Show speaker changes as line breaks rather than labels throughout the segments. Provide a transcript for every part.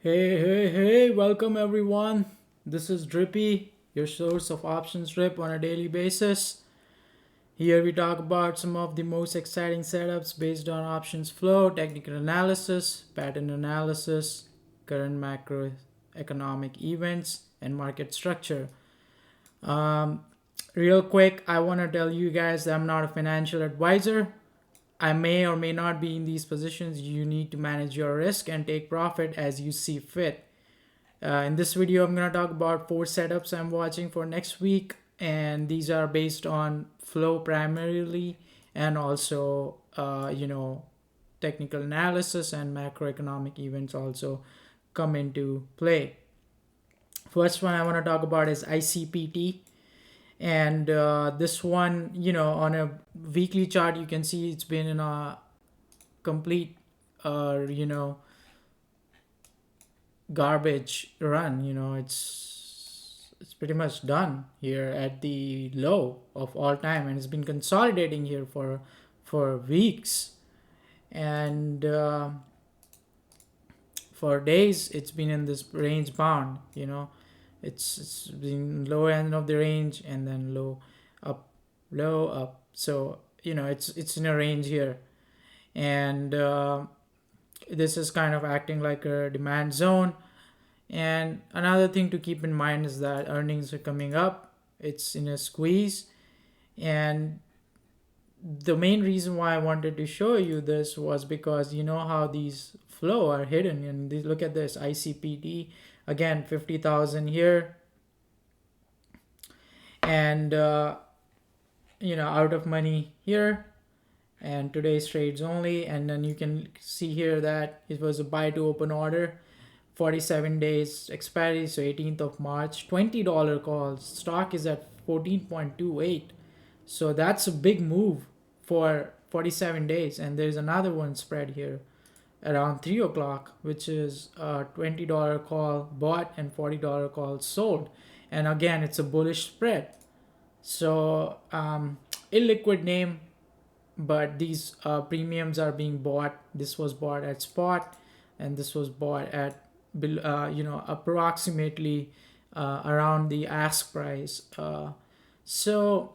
Hey, welcome everyone. This is Drippy, your source of options drip on a daily basis. Here we talk about some of the most exciting setups based on options flow, technical analysis, pattern analysis, current macroeconomic events, and market structure. Um, Real quick, I want to tell you guys that I'm not a financial advisor. I may or may not be in these positions. You need to manage your risk and take profit as you see fit. In this video, I'm going to talk about 4 setups I'm watching for next week, and these are based on flow primarily and also, technical analysis and macroeconomic events also come into play. First one I want to talk about is ICPT, and this one, on a weekly chart, you can see it's been in a complete, uh, you know, garbage run. It's pretty much done here at the low of all time, and it's been consolidating here for weeks, and for days it's been in this range bound. It's been low end of the range and then up low up. So it's in a range here, and this is kind of acting like a demand zone. And another thing to keep in mind is that earnings are coming up. It's in a squeeze. And the main reason why I wanted to show you this was because you know how these flow are hidden. And look at this ICPT, again, 50,000 here. And, out of money here. And today's trades only. And then you can see here that it was a buy to open order, 47 days expiry, so 18th of March, $20 calls. Stock is at 14.28. So that's a big move for 47 days. And there's another one spread here around 3 o'clock, which is a $20 call bought and $40 call sold. And again, it's a bullish spread. So, illiquid name, but these premiums are being bought. This was bought at spot, and this was bought at approximately around the ask price. So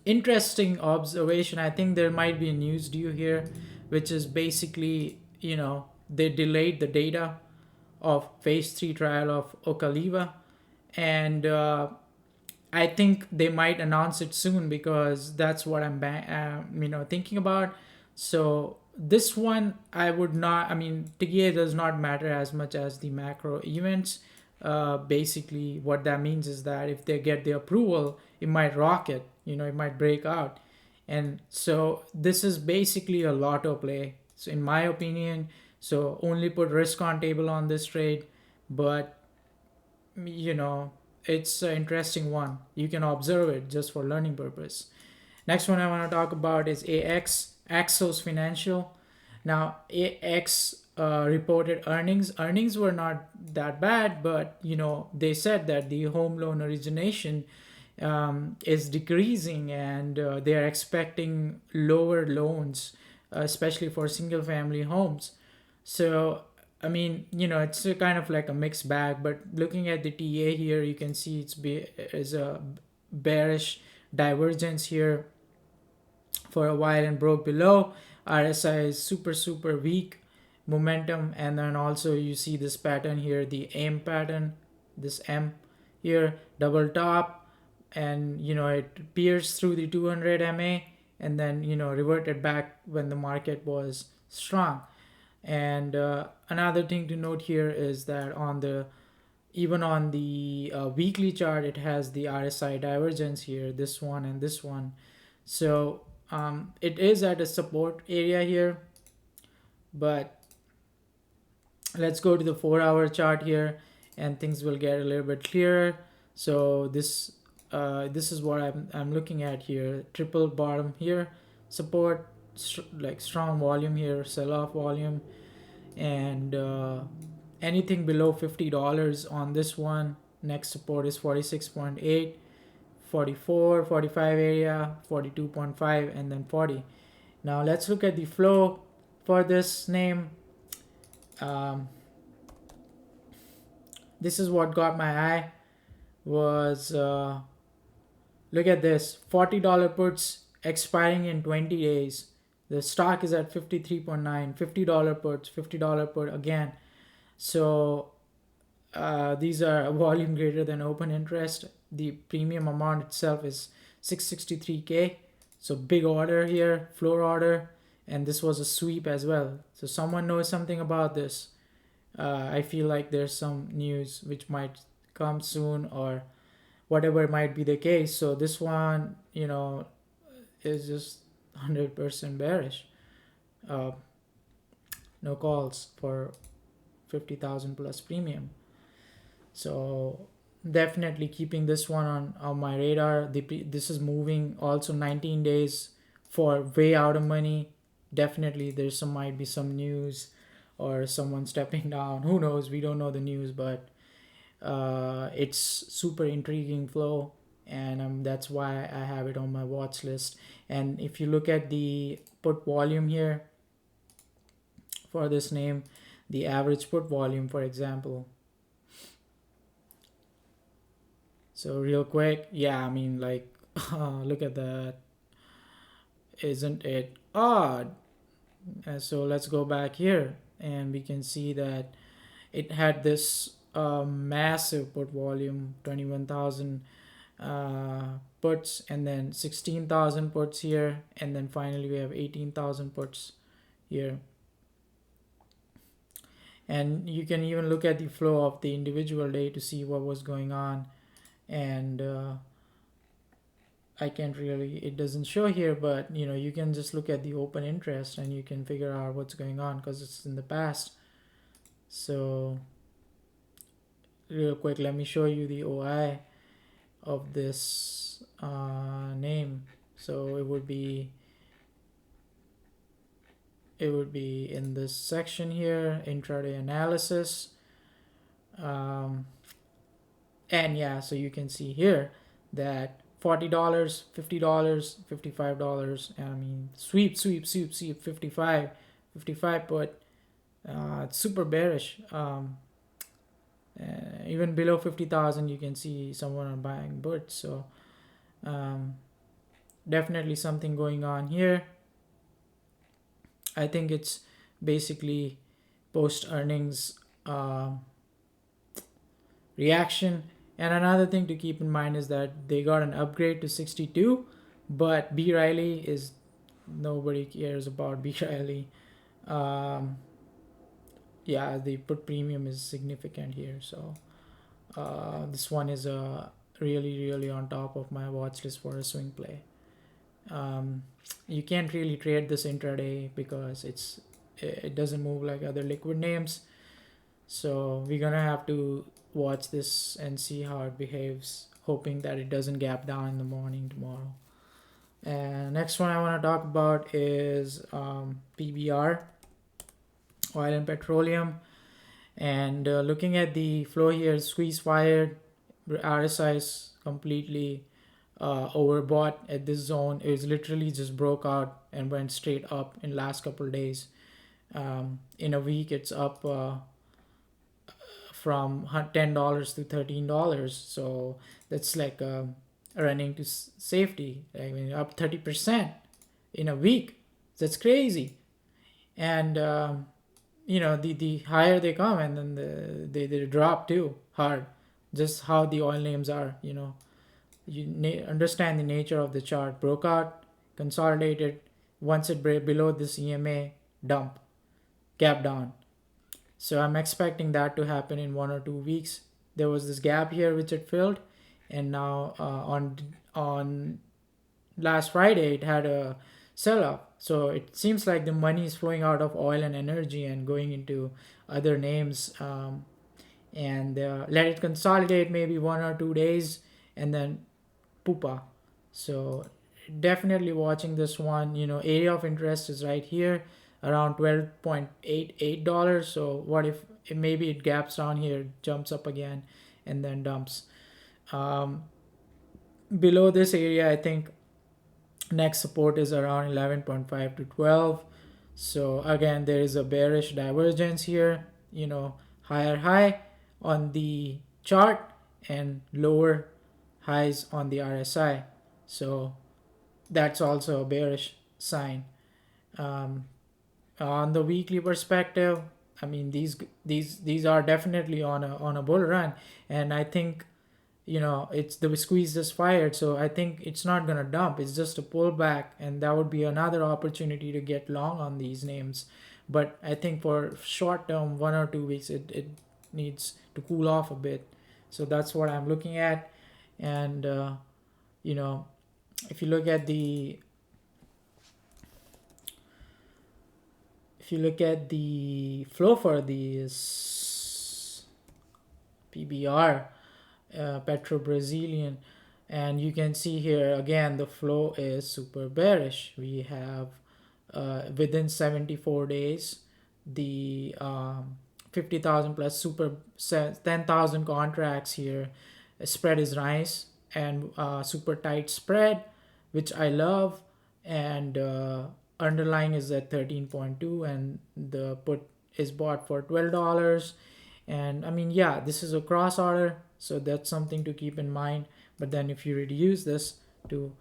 interesting observation. I think there might be a news due here, which is basically they delayed the data of phase 3 trial of Ocaliva, and I think they might announce it soon because that's what I'm thinking about. So this one I would not. I mean, TA does not matter as much as the macro events. Basically, what that means is that if they get the approval, it might rocket. It might break out, and so this is basically a lotto play. So in my opinion, so only put risk on table on this trade, but you know it's an interesting one. You can observe it just for learning purpose. Next one I want to talk about is Axos Financial. Now AX reported earnings were not that bad, but they said that the home loan origination is decreasing, and they are expecting lower loans, especially for single family homes. So I mean, it's a kind of like a mixed bag. But looking at the TA here, you can see is a bearish divergence here for a while and broke below. RSI is super weak momentum, and then also you see this pattern here, the M pattern, this M here, double top, and it pierced through the 200 MA, and then reverted back when the market was strong. And another thing to note here is that even on the weekly chart, it has the RSI divergence here, this one and this one. So it is at a support area here, but let's go to the 4-hour chart here, and things will get a little bit clearer. So this is what I'm looking at here. Triple bottom here, support, like strong volume here, sell off volume, and anything below $50 on this one. Next support is 46.8, 44, 45 area, 42.5, and then 40. Now let's look at the flow for this name. this is what got my eye was look at this, $40 puts expiring in 20 days. The stock is at 53.9, $50 puts, $50 put again. So these are volume greater than open interest. The premium amount itself is 663K. So big order here, floor order, and this was a sweep as well. So someone knows something about this. I feel like there's some news which might come soon or whatever might be the case. So this one, is just 100% bearish. Uh, no calls for 50,000 plus premium. So definitely keeping this one on my radar. This is moving also 19 days for way out of money. Definitely there's some might be some news or someone stepping down. Who knows? We don't know the news, but it's super intriguing flow, and that's why I have it on my watch list. And if you look at the put volume here for this name, the average put volume, for example. So real quick, yeah, I mean, like, look at that. Isn't it odd? So let's go back here, and we can see that it had this massive put volume, 21,000 puts, and then 16,000 puts here, and then finally we have 18,000 puts here. And you can even look at the flow of the individual day to see what was going on. And I can't really, it doesn't show here, but you can just look at the open interest and you can figure out what's going on because it's in the past. So real quick, let me show you the OI of this name. So it would be in this section here, intraday analysis. And yeah, so you can see here that $40, $50, $55. I mean, sweep, 55, but it's super bearish. Even below 50,000, you can see someone are buying puts. So definitely something going on here. I think it's basically post earnings reaction. And another thing to keep in mind is that they got an upgrade to 62, but B Riley is, nobody cares about B Riley. Yeah, the put premium is significant here. So this one is really on top of my watch list for a swing play. You can't really trade this intraday because it doesn't move like other liquid names. So we're gonna have to watch this and see how it behaves, hoping that it doesn't gap down in the morning tomorrow. And next one I want to talk about is PBR, oil and petroleum. And looking at the flow here, squeeze fired, RSI is completely overbought at this zone. It was literally just broke out and went straight up in last couple of days. In a week, it's up from $10 to $13. So that's like running to safety. I mean, up 30% in a week. That's crazy. And the higher they come, and then they drop too hard. Just how the oil names are. You understand the nature of the chart. Broke out, consolidated. Once it below this EMA, dump, gap down. So I'm expecting that to happen in 1 or 2 weeks. There was this gap here which it filled, and now on last Friday it had a sell-off. So it seems like the money is flowing out of oil and energy and going into other names, and let it consolidate maybe 1 or 2 days and then poopa. So definitely watching this one. Area of interest is right here around $12.88. So what if maybe it gaps down here, jumps up again, and then dumps. Below this area, I think next support is around 11.5 to 12. So again, there is a bearish divergence here. Higher high, on the chart and lower highs on the RSI. So that's also a bearish sign. Um, on the weekly perspective, I mean these are definitely on a bull run, and I think it's the squeeze just fired, so I think it's not gonna dump. It's just a pullback, and that would be another opportunity to get long on these names. But I think for short term, 1 or 2 weeks, it needs to cool off a bit. So that's what I'm looking at, and you know if you look at the if you look at the flow for these PBR, Petro Brazilian, and you can see here again the flow is super bearish. We have within 74 days the 50,000 plus super 10,000 contracts here. Spread is nice and super tight spread, which I love, and underlying is at 13.2, and the put is bought for $12. And I mean, yeah, this is a cross order, so that's something to keep in mind. But then if you reduce this to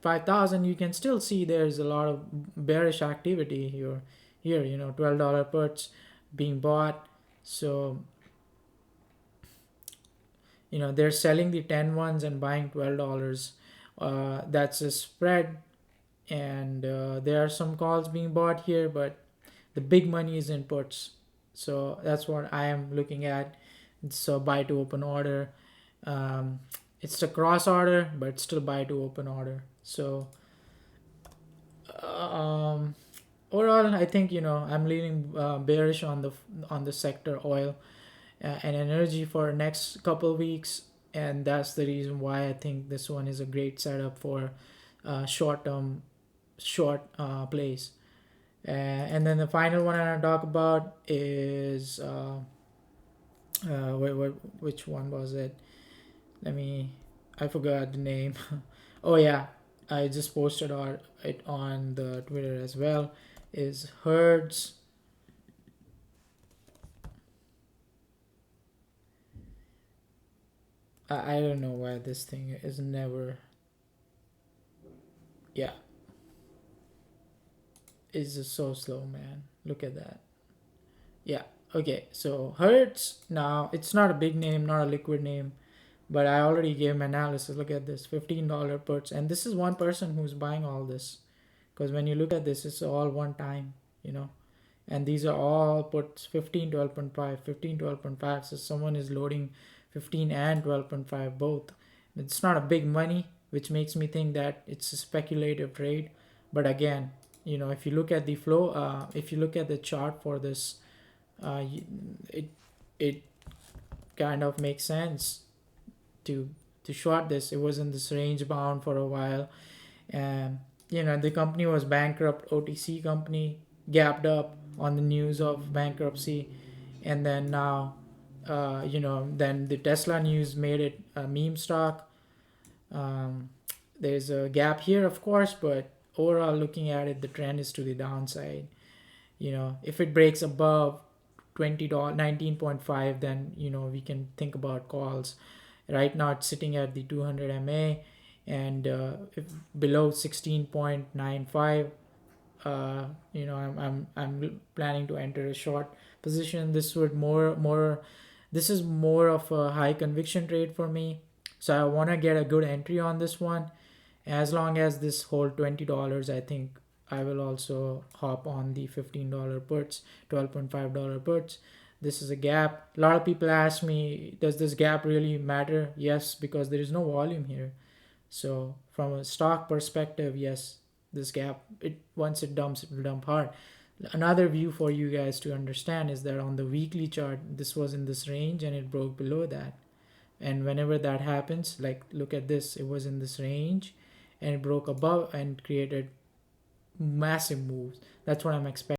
5,000, you can still see there's a lot of bearish activity here, $12 puts being bought. So they're selling the 10 ones and buying $12. That's a spread, and there are some calls being bought here, but the big money is in puts. So that's what I am looking at. So buy to open order. um, it's a cross order, but still buy to open order. So um, overall, I think I'm leaning bearish on the sector oil and energy for next couple weeks, and that's the reason why I think this one is a great setup for short term short plays. And then the final one I want to talk about is which one was it? Let me. I forgot the name. Oh yeah, I just posted it on the Twitter as well. Is Hertz. I don't know why this thing is never. Yeah, it's just so slow, man. Look at that. Yeah. Okay. So Hertz. Now it's not a big name, not a liquid name, but I already gave him analysis. Look at this, $15 puts, and this is one person who's buying all this. Because when you look at this, it's all one time, and these are all puts 15, 12.5, 15, 12.5. So someone is loading 15 and 12.5 both. It's not a big money, which makes me think that it's a speculative trade. But again, if you look at the flow, if you look at the chart for this, uh, it it kind of makes sense to short this. It was in this range bound for a while, and the company was bankrupt. OTC company gapped up on the news of bankruptcy, and then now then the Tesla news made it a meme stock. um, there's a gap here, of course, but overall looking at it, the trend is to the downside. If it breaks above $20 19.5, then we can think about calls. Right now it's sitting at the 200 MA, and if below 16.95, I'm planning to enter a short position. This is more of a high conviction trade for me, so I want to get a good entry on this one. As long as this hold $20, I think I will also hop on the $15 puts, $12.5 puts. This is a gap. A lot of people ask me, does this gap really matter? Yes, because there is no volume here. So from a stock perspective, yes, this gap, it once it dumps, it will dump hard. Another view for you guys to understand is that on the weekly chart, this was in this range and it broke below that. And whenever that happens, like look at this, it was in this range and it broke above and created massive moves. That's what I'm expecting.